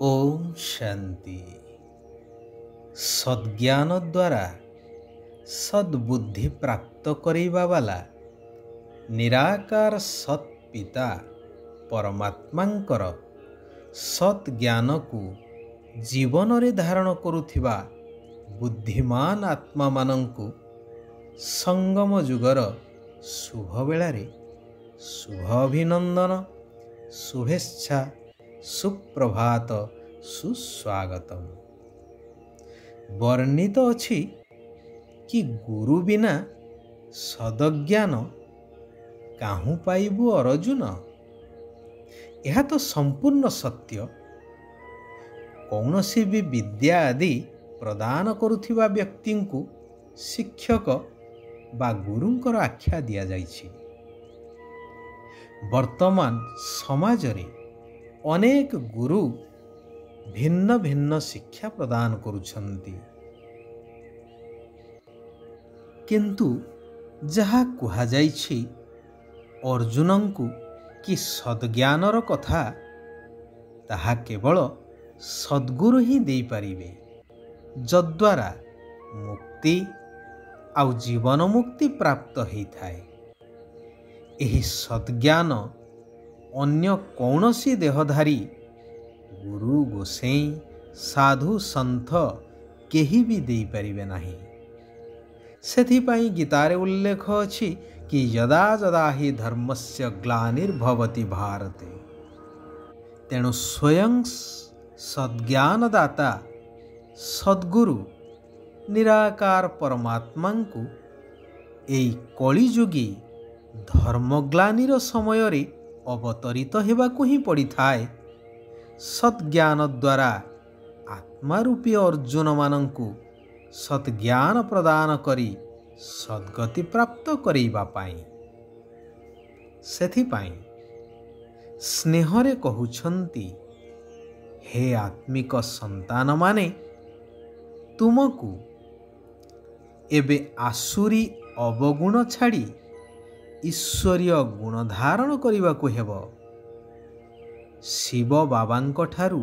ओम शांति। सद्ज्ञान द्वारा सद्बुद्धि प्राप्त करिबा वाला निराकार सत् पिता परमात्मांकर सत् ज्ञान को जीवन रे धारण करुथिबा बुद्धिमान आत्मा मानंकु संगम जुगर शुभ बेलारे शुभ अभिनंदन, शुभेच्छा, सुप्रभात, सुस्वागतम। वर्णित अछि कि गुरु बिना सदज्ञान काहू पाइबु अर्जुन। यह तो संपूर्ण सत्य। कौनसी भी विद्या आदि प्रदान करुथिबा व्यक्ति को शिक्षक बा गुरुंकर आख्या दिया जाइछि। वर्तमान समाज रे अनेक गुरु भिन्न भिन्न शिक्षा प्रदान करुछन्ति, किंतु जहा कुहा जाइछि अर्जुनंकु कि सद्ज्ञानर कथा ताहा केवल सद्गुरु ही देई पारिबे, जद्वारा मुक्ति आउ जीवन मुक्ति प्राप्त होइथाए। एही सद्ज्ञान अन्य कौनसी देहधारी गुरु गोसेई साधु संत केही भी देई परिबे नाही। सेथिपाई गीतारे उल्लेख अछि कि यदा यदा हि धर्मस्य ग्लानिर्भवति भारते, तेणु स्वयं सद्ज्ञानदाता सद्गुरु निराकार परमात्मा को एई कलिजुगी धर्मग्लानिर समय रे अवतरित हेबाकु ही पड़ी थाए। सद्ज्ञान द्वारा आत्मारूपी अर्जुन मानंकु सद्ज्ञान प्रदान करी सद्गति प्राप्त करिबा पाई। सेथिपाई स्नेहरे कहुछंती, हे आत्मिक संतान माने तुमकु एबे आसुरी अवगुण छाड़ी ईश्वरीय गुण धारण करिबाकु हेबो। शिव बाबांक ठारू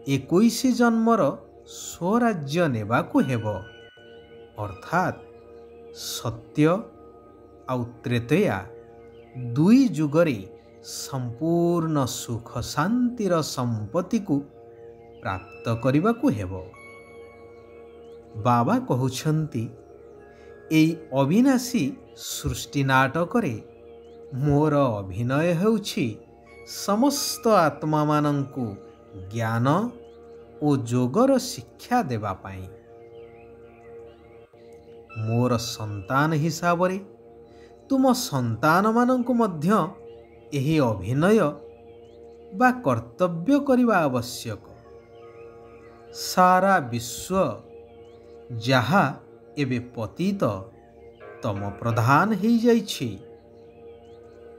21 जन्मर स्वराज्य नेबाकु हेबो, अर्थात सत्य आउ त्रेतया दुई जुगरे संपूर्ण सुख शांतिर संपत्ति को प्राप्त करिबाकु हेबो। बाबा कहुछंती, एई अविनाशी सृष्टि नाटक रे मोर अभिनय हेउछि समस्त आत्मा मानंकु ज्ञान ओ जोगर शिक्षा देबा पाई। मोर संतान हिसाब रे तुम संतान मानंकु मध्य एही अभिनय बा कर्तव्य करिबा आवश्यक। सारा विश्व जहा एबे पतित तम प्रधान ही जाइछि,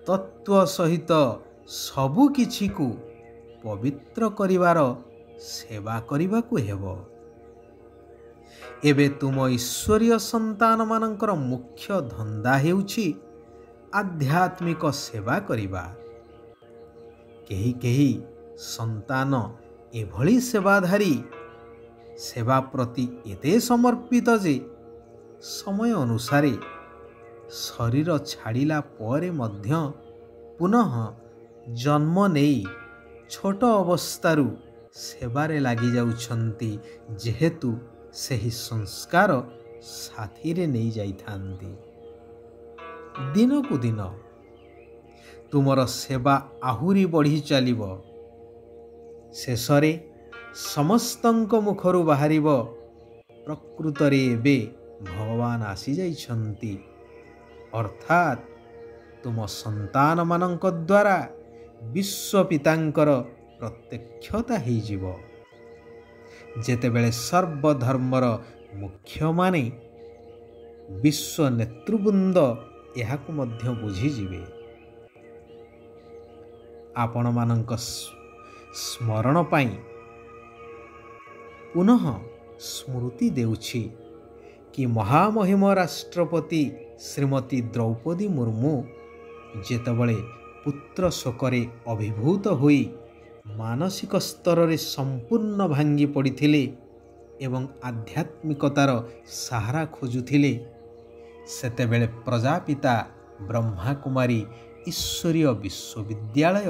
तत्व सहित सबु किछि को पवित्र करिवार सेवा करिबाकु हेबो। एबे तुम ईश्वरीय संतान मानंकर मुख्य धंदा हेउछि आध्यात्मिक सेवा करिबा। केही केही संतान एभली सेवाधारी सेवा प्रति एते समर्पित जे समय अनुसारे शरीर छाड़िला परे मध्य पुनः जन्म नेई छोट अवस्थारू सेवारे लागी जाउछंती, जेहेतु सेही संस्कार साथी रे नहीं जाइथांती। दिन को दिन तुमर सेवा आहुरी बढ़ी चलिबो। शेषरे समस्तंक मुखरु बाहरिबो, प्रकृतरे एबे भगवान आसी जाइछंती, अर्थात तुम संतान मानंक द्वारा विश्व पितांकर प्रत्यक्षता ही जीवो। जेतेबेले सर्वधर्मर मुख्य माने विश्व नेतृवृंद एहाकु मध्य बुझी जिवे। आपण मानंक स्मरण पाई पुनः स्मृति देउछि कि महामहिम राष्ट्रपति श्रीमती द्रौपदी मुर्मू जेतबळे पुत्र शोकरे अभिभूत होई ମାନସିକ ସ୍ତରରେ ସମ୍ପୂର୍ଣ୍ଣ ଭାଙ୍ଗି ପଡ଼ିଥିଲେ ଏବଂ ଆଧ୍ୟାତ୍ମିକତାର ସାହାରା ଖୋଜୁଥିଲେ, ସେତେବେଳେ ପ୍ରଜାପିତା ବ୍ରହ୍ମାକୁମାରୀ ଈଶ୍ୱରୀୟ ବିଶ୍ୱବିଦ୍ୟାଳୟ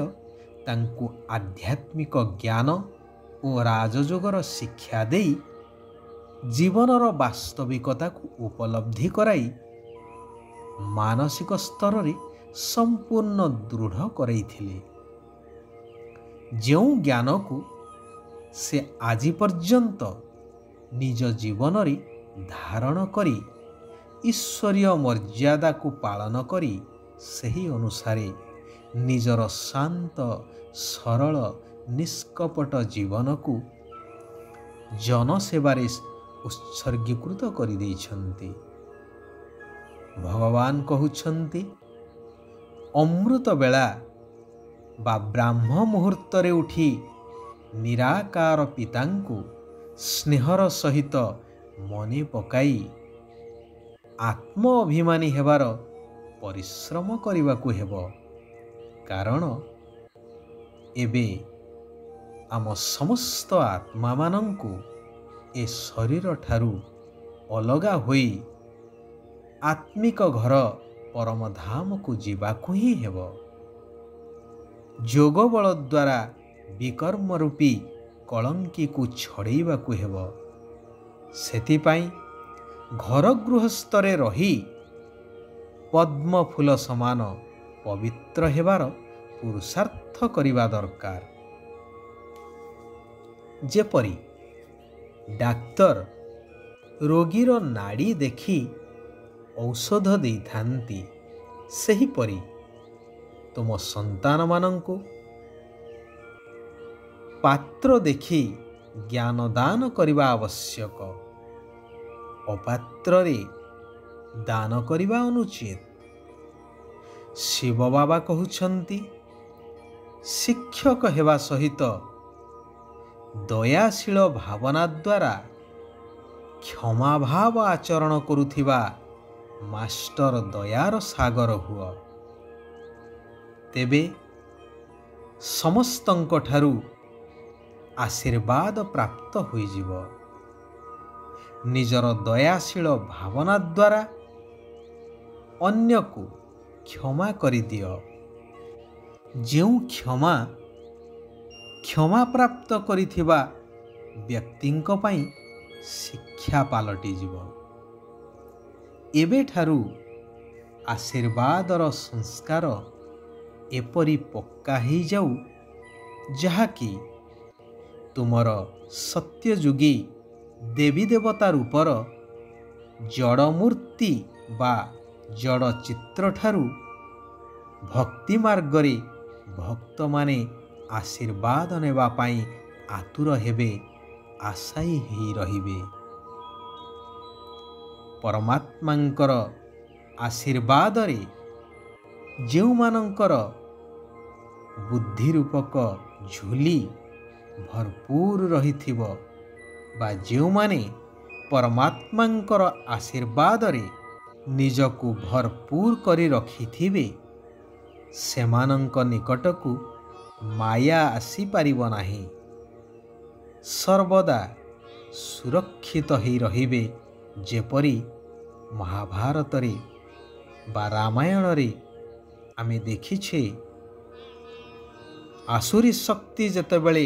ତାଙ୍କୁ ଆଧ୍ୟାତ୍ମିକ ଜ୍ଞାନ ଓ ରାଜଯୋଗର ଶିକ୍ଷା ଦେଇ ଜୀବନର ବାସ୍ତବିକତାକୁ ଉପଲବ୍ଧି କରାଇ ମାନସିକ ସ୍ତରରେ ସମ୍ପୂର୍ଣ୍ଣ ଦୃଢ଼ କରାଇଥିଲେ। ଯେଉଁ ଜ୍ଞାନକୁ ସେ ଆଜି ପର୍ଯ୍ୟନ୍ତ ନିଜ ଜୀବନରେ ଧାରଣ କରି ଈଶ୍ୱରୀୟ ମର୍ଯ୍ୟାଦାକୁ ପାଳନ କରି ସେହି ଅନୁସାରେ ନିଜର ଶାନ୍ତ ସରଳ ନିଷ୍କପଟ ଜୀବନକୁ ଜନସେବାରେ ଉତ୍ସର୍ଗୀକୃତ କରିଦେଇଛନ୍ତି। ଭଗବାନ କହୁଛନ୍ତି, ଅମୃତ ବେଳା ବା ବ୍ରାହ୍ମ ମୁହୂର୍ତ୍ତରେ ଉଠି ନିରାକାର ପିତାଙ୍କୁ ସ୍ନେହର ସହିତ ମନେ ପକାଇ ଆତ୍ମ ଅଭିମାନୀ ହେବାର ପରିଶ୍ରମ କରିବାକୁ ହେବ। କାରଣ ଏବେ ଆମ ସମସ୍ତ ଆତ୍ମାମାନଙ୍କୁ ଏ ଶରୀରଠାରୁ ଅଲଗା ହୋଇ ଆତ୍ମିକ ଘର ପରମଧାମକୁ ଯିବାକୁ ହିଁ ହେବ। ଯୋଗ ବଳ ଦ୍ୱାରା ବିକର୍ମ ରୂପୀ କଳଙ୍କିକୁ ଛଡ଼େଇବାକୁ ହେବ। ସେଥିପାଇଁ ଘର ଗୃହସ୍ଥରେ ରହି ପଦ୍ମ ଫୁଲ ସମାନ ପବିତ୍ର ହେବାର ପୁରୁଷାର୍ଥ କରିବା ଦରକାର। ଯେପରି ଡାକ୍ତର ରୋଗୀର ନାଡ଼ି ଦେଖି ଔଷଧ ଦେଇଥାନ୍ତି, ସେହିପରି ତୁମ ସନ୍ତାନମାନଙ୍କୁ ପାତ୍ର ଦେଖି ଜ୍ଞାନ ଦାନ କରିବା ଆବଶ୍ୟକ। ଅପାତ୍ରରେ ଦାନ କରିବା ଅନୁଚିତ। ଶିବ ବାବା କହୁଛନ୍ତି, ଶିକ୍ଷକ ହେବା ସହିତ ଦୟାଶୀଳ ଭାବନା ଦ୍ୱାରା କ୍ଷମାଭାବ ଆଚରଣ କରୁଥିବା ମାଷ୍ଟର ଦୟାର ସାଗର ହୁଅ। ତେବେ ସମସ୍ତଙ୍କଠାରୁ ଆଶୀର୍ବାଦ ପ୍ରାପ୍ତ ହୋଇଯିବ। ନିଜର ଦୟାଶୀଳ ଭାବନା ଦ୍ୱାରା ଅନ୍ୟକୁ କ୍ଷମା କରିଦିଅ। ଯେଉଁ କ୍ଷମା ପ୍ରାପ୍ତ କରିଥିବା ବ୍ୟକ୍ତିଙ୍କ ପାଇଁ ଶିକ୍ଷା ପାଲଟିଯିବ। ଏବେଠାରୁ ଆଶୀର୍ବାଦର ସଂସ୍କାର ଏପରି ପକ୍କା ହେଇଯାଉ, ଯାହାକି ତୁମର ସତ୍ୟଯୁଗୀ ଦେବୀ ଦେବତା ରୂପର ଜଡ଼ ମୂର୍ତ୍ତି ବା ଜଡ଼ ଚିତ୍ରଠାରୁ ଭକ୍ତି ମାର୍ଗରେ ଭକ୍ତମାନେ ଆଶୀର୍ବାଦ ନେବା ପାଇଁ ଆତୁର ହେବେ, ଆଶାୟୀ ହୋଇ ରହିବେ। ପରମାତ୍ମାଙ୍କର ଆଶୀର୍ବାଦରେ ଯେଉଁମାନଙ୍କର ବୁଦ୍ଧି ରୂପକ ଝୁଲି ଭରପୁର ରହିଥିବ ବା ଯେଉଁମାନେ ପରମାତ୍ମାଙ୍କର ଆଶୀର୍ବାଦରେ ନିଜକୁ ଭରପୁର କରି ରଖିଥିବେ, ସେମାନଙ୍କ ନିକଟକୁ ମାୟା ଆସିପାରିବ ନାହିଁ। ସର୍ବଦା ସୁରକ୍ଷିତ ହୋଇ ରହିବେ। ଯେପରି ମହାଭାରତରେ ବା ରାମାୟଣରେ ଆମେ ଦେଖିଛେ, ଆସୁରୀ ଶକ୍ତି ଯେତେବେଳେ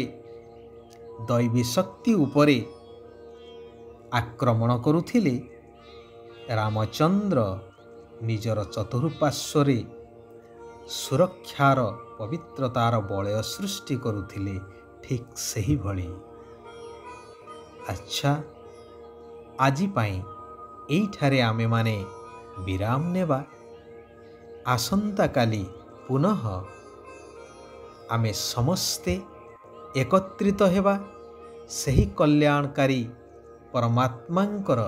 ଦୈବୀ ଶକ୍ତି ଉପରେ ଆକ୍ରମଣ କରୁଥିଲେ, ରାମଚନ୍ଦ୍ର ନିଜର ଚତୁଃପାର୍ଶ୍ୱରେ ସୁରକ୍ଷାର ପବିତ୍ରତାର ବଳୟ ସୃଷ୍ଟି କରୁଥିଲେ। ଠିକ୍ ସେହିଭଳି। ଆଚ୍ଛା, ଆଜି ପାଇଁ ଏଇଠାରେ ଆମେମାନେ ବିରାମ ନେବା। ଆସନ୍ତାକାଲି ପୁନଃ ଆମେ ସମସ୍ତେ ଏକତ୍ରିତ ହେବା। ସେହି କଲ୍ୟାଣକାରୀ ପରମାତ୍ମାଙ୍କର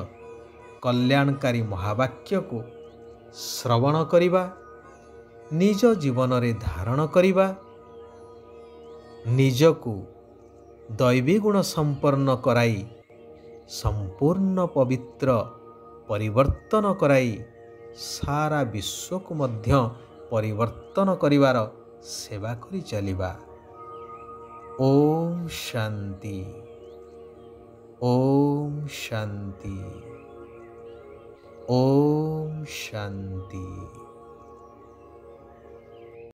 କଲ୍ୟାଣକାରୀ ମହାବାକ୍ୟକୁ ଶ୍ରବଣ କରିବା, ନିଜ ଜୀବନରେ ଧାରଣ କରିବା, ନିଜକୁ ଦୈବୀ ଗୁଣ ସମ୍ପନ୍ନ କରାଇ ସମ୍ପୂର୍ଣ୍ଣ ପବିତ୍ର ପରିବର୍ତ୍ତନ କରାଇ ସାରା ବିଶ୍ୱକୁ ମଧ୍ୟ ପରିବର୍ତ୍ତନ କରିବାର ସେବା କରି ଚାଲିବା। ओम शांति। ओम शांति। ओम शांति।